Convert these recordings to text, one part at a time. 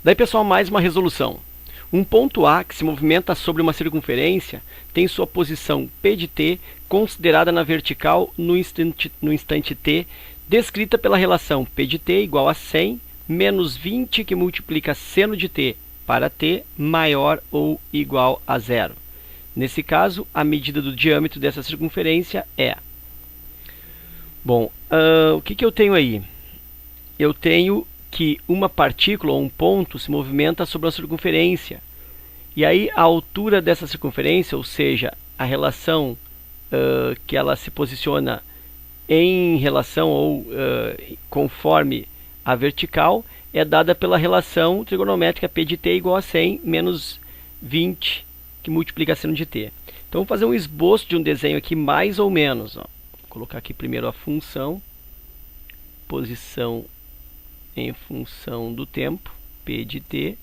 Daí, pessoal, mais uma resolução. Um ponto A que se movimenta sobre uma circunferência tem sua posição P de t considerada na vertical no instante t, descrita pela relação P de t igual a 100 menos 20 que multiplica seno de t para t maior ou igual a zero. Nesse caso, a medida do diâmetro dessa circunferência é... Bom, o que eu tenho aí? Eu tenho que uma partícula ou um ponto se movimenta sobre uma circunferência. E aí a altura dessa circunferência, ou seja, a relação que ela se posiciona em relação ou conforme a vertical, é dada pela relação trigonométrica P de t igual a 100 menos 20 que multiplica seno de t. Então, vou fazer um esboço de um desenho aqui mais ou menos. Ó. Vou colocar aqui primeiro a função, posição em função do tempo, P de t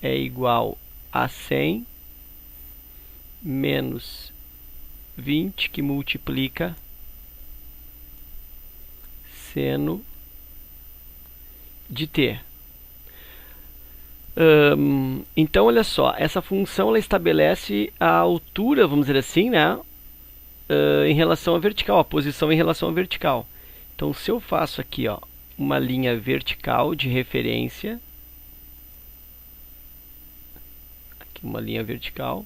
é igual a 100 menos 20 que multiplica seno de t. Então, olha só, essa função ela estabelece a altura, vamos dizer assim, né, em relação à vertical, a posição em relação à vertical. Então, se eu faço aqui, ó, uma linha vertical de referência, aqui uma linha vertical,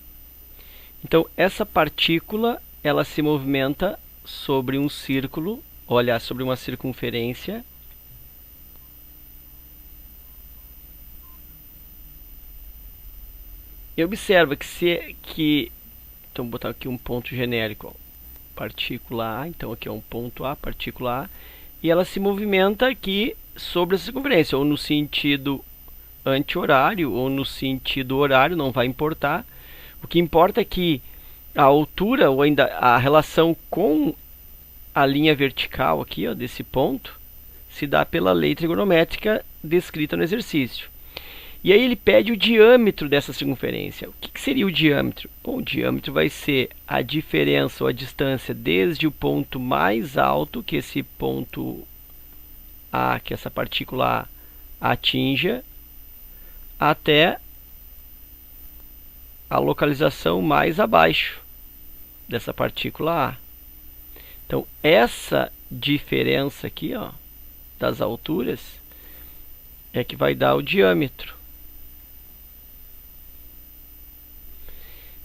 então essa partícula ela se movimenta sobre um círculo, olha, sobre uma circunferência, e observa que então vou botar aqui um ponto genérico, ó, partícula A, então aqui é um ponto A, partícula A, e ela se movimenta aqui sobre a circunferência, ou no sentido anti-horário, ou no sentido horário, não vai importar. O que importa é que a altura, ou ainda a relação com a linha vertical aqui, ó, desse ponto, se dá pela lei trigonométrica descrita no exercício. E aí ele pede o diâmetro dessa circunferência. O que seria o diâmetro? Bom, o diâmetro vai ser a diferença ou a distância desde o ponto mais alto que esse ponto A, que essa partícula A atinja, até a localização mais abaixo dessa partícula A. Então, essa diferença aqui, ó, das alturas é que vai dar o diâmetro.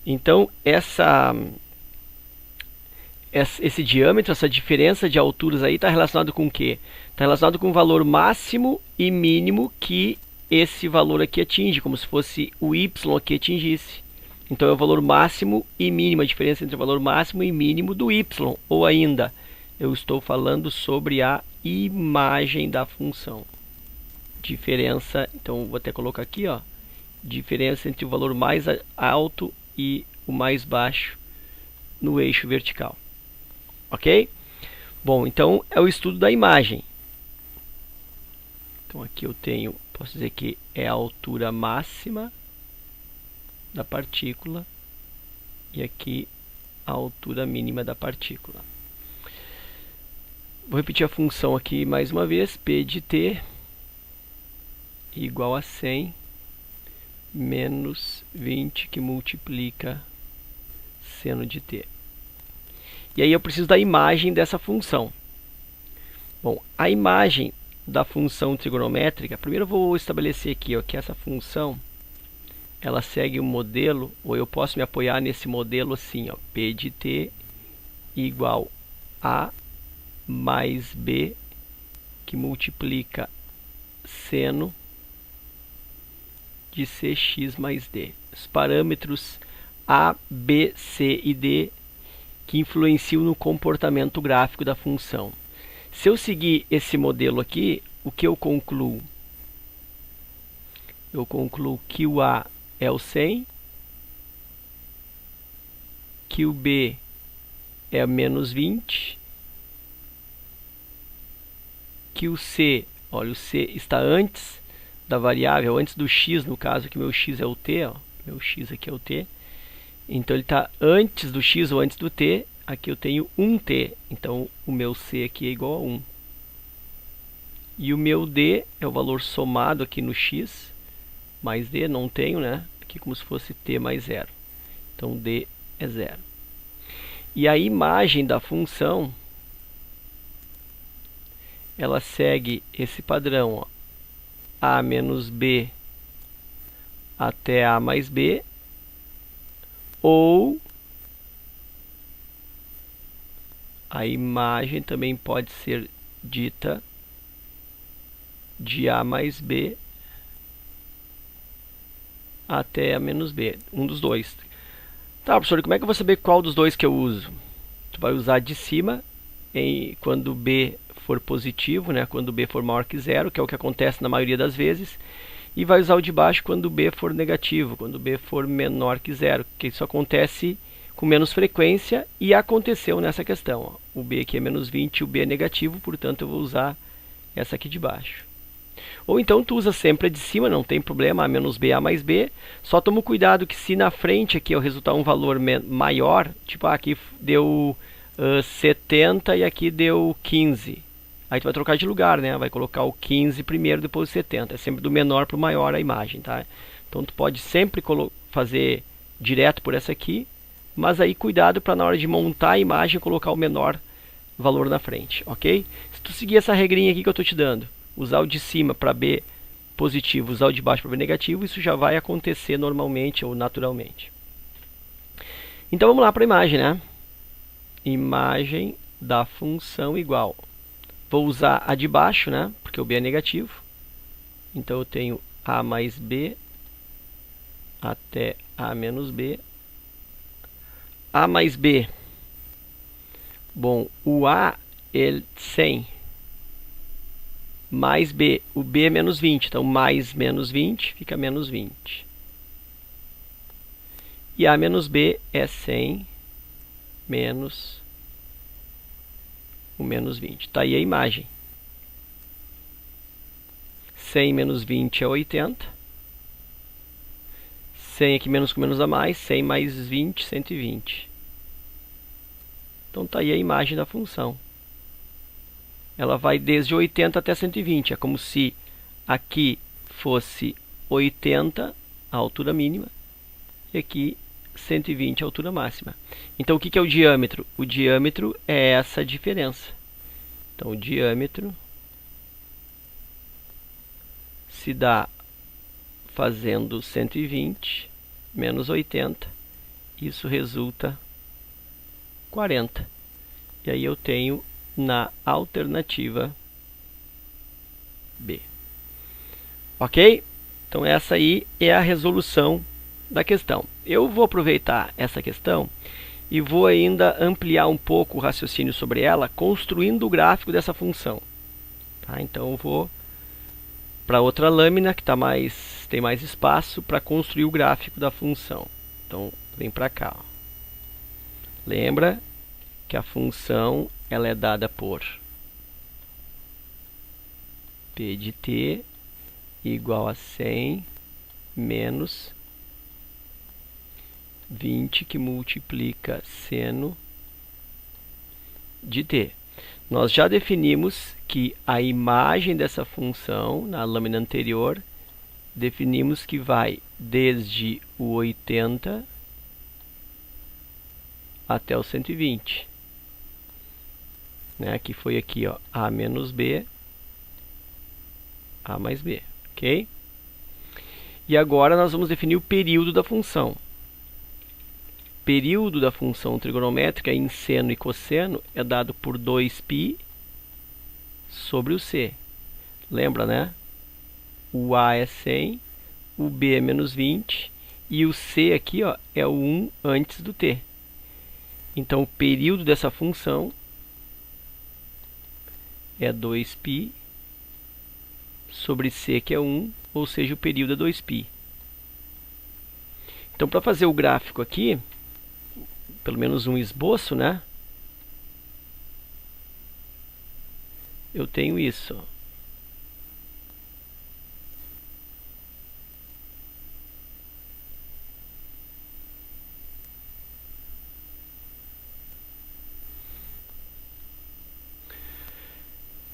Então, esse diâmetro, essa diferença de alturas aí está relacionado com o quê? Está relacionado com o valor máximo e mínimo que esse valor aqui atinge, como se fosse o y aqui atingisse. Então, é o valor máximo e mínimo, a diferença entre o valor máximo e mínimo do y. Ou ainda, eu estou falando sobre a imagem da função. Diferença, então, vou até colocar aqui, ó, diferença entre o valor mais alto e o mais baixo no eixo vertical. Ok? Bom, então é o estudo da imagem. Então aqui eu tenho, posso dizer que é a altura máxima da partícula e aqui a altura mínima da partícula. Vou repetir a função aqui mais uma vez, P de t igual a 100 menos 20 que multiplica seno de t. E aí eu preciso da imagem dessa função. Bom, a imagem da função trigonométrica, primeiro eu vou estabelecer aqui, ó, que essa função ela segue um modelo, ou eu posso me apoiar nesse modelo assim, ó, P de t igual a mais b que multiplica seno de cx mais d. Os parâmetros a, b, c e d que influenciam no comportamento gráfico da função. Se eu seguir esse modelo aqui, o que eu concluo? Eu concluo que o A é o 100, que o B é menos 20, que o C, olha, o C está antes da variável, antes do x, no caso que meu x é o t, ó, meu x aqui é o t, então ele está antes do x ou antes do t, aqui eu tenho 1t, então o meu c aqui é igual a 1. E o meu D é o valor somado aqui no x, mais D, não tenho, né? Aqui como se fosse t mais 0. Então, D é 0. E a imagem da função, ela segue esse padrão, ó, a menos b até a mais b, ou a imagem também pode ser dita de a mais b até a menos b, um dos dois. Tá, professor, como é que eu vou saber qual dos dois que eu uso? Tu vai usar de cima quando b for positivo, né? Quando b for maior que zero, que é o que acontece na maioria das vezes, e vai usar o de baixo quando b for negativo, quando b for menor que zero, que isso acontece com menos frequência e aconteceu nessa questão. Ó. O b aqui é menos 20 e o b é negativo, portanto eu vou usar essa aqui de baixo. Ou então tu usa sempre a de cima, não tem problema, a menos b, a mais b. Só toma cuidado que se na frente aqui eu resultar um valor maior, tipo aqui deu 70 e aqui deu 15. Aí tu vai trocar de lugar, né? Vai colocar o 15 primeiro, depois o 70. É sempre do menor para o maior a imagem, tá? Então tu pode sempre fazer direto por essa aqui, mas aí cuidado para na hora de montar a imagem colocar o menor valor na frente, ok? Se tu seguir essa regrinha aqui que eu estou te dando, usar o de cima para B positivo, usar o de baixo para B negativo, isso já vai acontecer normalmente ou naturalmente. Então vamos lá para a imagem, né? Imagem da função igual. Vou usar a de baixo, né? Porque o B é negativo. Então eu tenho A mais B até A menos B. A mais B. Bom, o A é 100. Mais B, o B é menos 20, então mais menos 20 fica menos 20. E A menos B é 100 menos o menos 20. Está aí a imagem. 100 menos 20 é 80. 100 aqui menos com menos a mais, 100 mais 20, 120. Então está aí a imagem da função. Ela vai desde 80 até 120. É como se aqui fosse 80 a altura mínima e aqui 120 a altura máxima. Então o que é o diâmetro? O diâmetro é essa diferença. Então o diâmetro se dá fazendo 120 menos 80. Isso resulta 40. E aí eu tenho na alternativa B. Ok? Então essa aí é a resolução da questão. Eu vou aproveitar essa questão e vou ainda ampliar um pouco o raciocínio sobre ela, construindo o gráfico dessa função. Tá? Então eu vou para outra lâmina que tem mais espaço para construir o gráfico da função. Então vem para cá. Ó. Lembra que a função ela é dada por P de t igual a 100 menos 20 que multiplica seno de t. Nós já definimos que a imagem dessa função, na lâmina anterior, definimos que vai desde o 80 até o 120. Né, que foi aqui, ó, A menos B, A mais B, ok? E agora nós vamos definir o período da função. Período da função trigonométrica em seno e cosseno é dado por 2π sobre o c. Lembra, né? O A é 100, o B é menos 20 e o c aqui, ó, é o 1 antes do t. Então o período dessa função é 2π sobre c, que é 1, ou seja, o período é 2π. Então, para fazer o gráfico aqui, pelo menos um esboço, né? Eu tenho isso.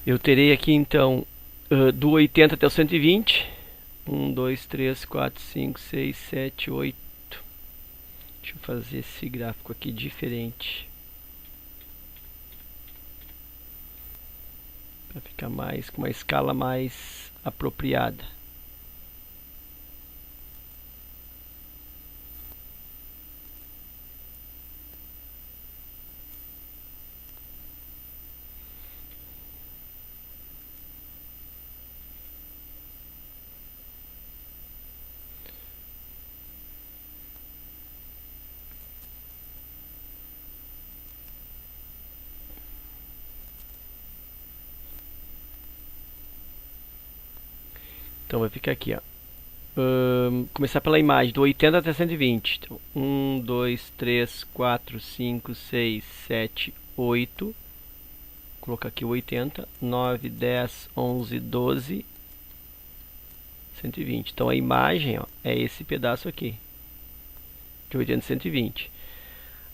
Eu terei aqui, então, do 80 até o 120. 1, 2, 3, 4, 5, 6, 7, 8. Deixa eu fazer esse gráfico aqui diferente, para ficar mais com uma escala mais apropriada. Então vai ficar aqui, ó. Começar pela imagem, do 80 até 120. Então, 1, 2, 3, 4, 5, 6, 7, 8. Vou colocar aqui o 80. 9, 10, 11, 12, 120. Então a imagem, ó, é esse pedaço aqui, de 80 a 120.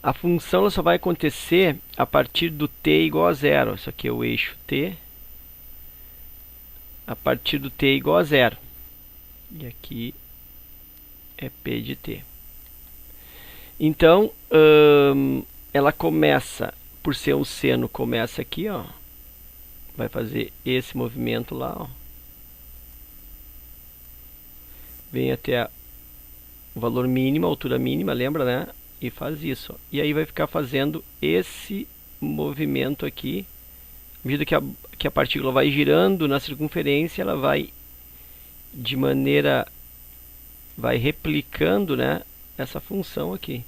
A função ela só vai acontecer a partir do t igual a zero. Isso aqui é o eixo t. A partir do t igual a zero. E aqui é P de t. Então, ela começa, por ser um seno, começa aqui, ó. Vai fazer esse movimento lá, ó. Vem até o valor mínimo, a altura mínima, lembra, né? E faz isso, ó. E aí vai ficar fazendo esse movimento aqui. À medida que a partícula vai girando na circunferência, ela vai vai replicando, né, essa função aqui.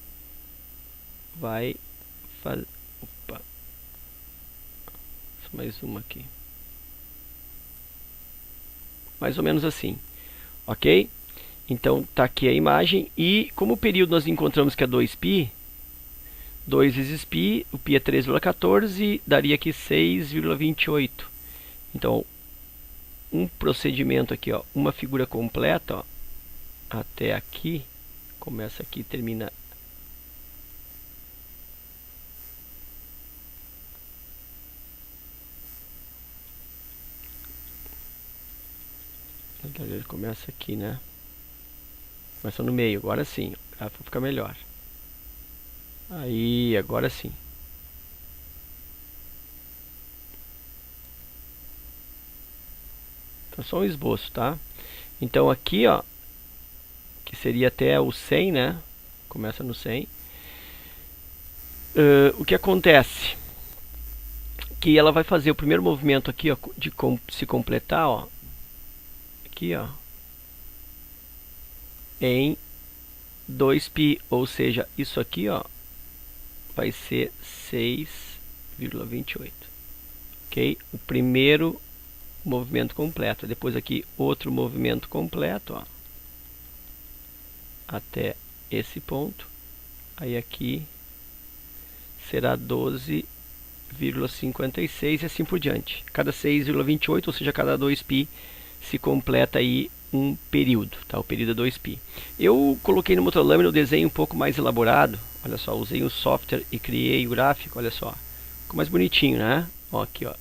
Vai fazer, opa, mais uma aqui, mais ou menos assim, ok? Então tá aqui a imagem, e como o período nós encontramos que é 2π, 2 vezes π, o π é 3,14, daria aqui 6,28. Então um procedimento aqui, ó, uma figura completa, ó, até aqui, começa aqui e termina ele começa aqui, né? Começa no meio, agora sim, o gráfico fica melhor. Aí, agora sim. Então só um esboço, tá? Então aqui, ó, que seria até o 100, né? Começa no 100. O que acontece? Que ela vai fazer o primeiro movimento aqui, ó, de se completar, ó. Aqui, ó. Em 2π, ou seja, isso aqui, ó, vai ser 6,28. Ok? O primeiro movimento completo. Depois aqui outro movimento completo, ó, até esse ponto. Aí aqui será 12,56 e assim por diante. Cada 6,28, ou seja, cada 2π se completa aí um período, tá? O período é 2π. Eu coloquei no Motolâmina o desenho um pouco mais elaborado. Olha só, usei um software e criei o gráfico, olha só. Ficou mais bonitinho, né? Ó, aqui, ó.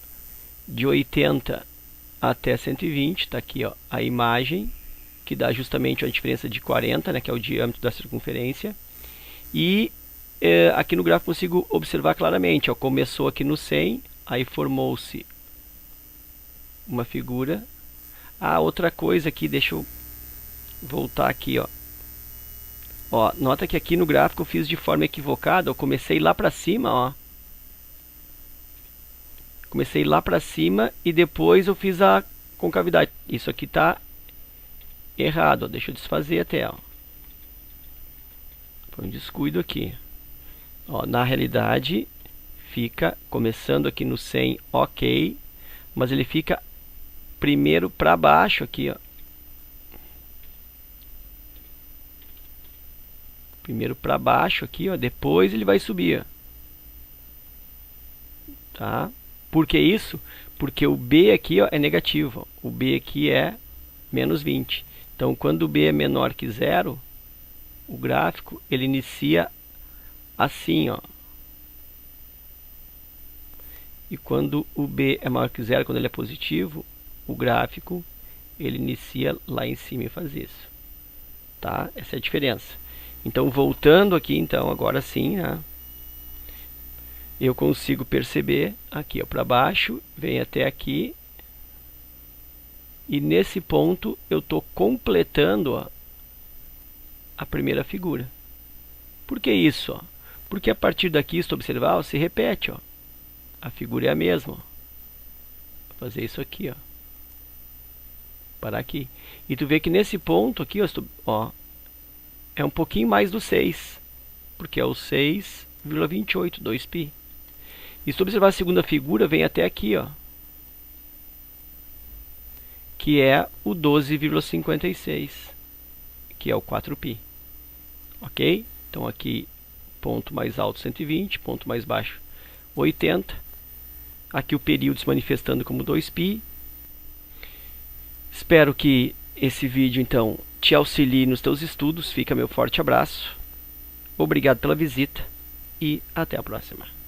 De 80 até 120, tá aqui, ó, a imagem, que dá justamente a diferença de 40, né, que é o diâmetro da circunferência. E aqui no gráfico consigo observar claramente, ó, começou aqui no 100, aí formou-se uma figura. Outra coisa aqui, deixa eu voltar aqui, ó. Ó, nota que aqui no gráfico eu fiz de forma equivocada, eu comecei lá para cima, ó. Comecei lá para cima e depois eu fiz a concavidade. Isso aqui tá errado, ó. Deixa eu desfazer até, ó. Foi um descuido aqui. Ó, na realidade fica começando aqui no 100, ok, mas ele fica primeiro para baixo aqui, ó. Primeiro para baixo aqui, ó, depois ele vai subir, ó. Tá? Por que isso? Porque o B aqui, ó, é negativo, ó. O B aqui é menos 20. Então, quando o B é menor que zero, o gráfico ele inicia assim, ó. E quando o B é maior que zero, quando ele é positivo, o gráfico, ele inicia lá em cima e faz isso. Tá? Essa é a diferença. Então, voltando aqui, então, agora sim, né? Eu consigo perceber aqui, para baixo, vem até aqui. E nesse ponto, eu estou completando, ó, a primeira figura. Por que isso? Ó? Porque a partir daqui, se tu observar, ó, se repete. Ó. A figura é a mesma. Ó. Vou fazer isso aqui. Ó. Parar aqui. E tu vê que nesse ponto aqui, ó, é um pouquinho mais do 6. Porque é o 6,28, 2π. E se tu observar a segunda figura, vem até aqui, ó, que é o 12,56, que é o 4π. Ok? Então aqui, ponto mais alto 120, ponto mais baixo 80. Aqui o período se manifestando como 2π. Espero que esse vídeo, então, te auxilie nos teus estudos. Fica meu forte abraço. Obrigado pela visita e até a próxima.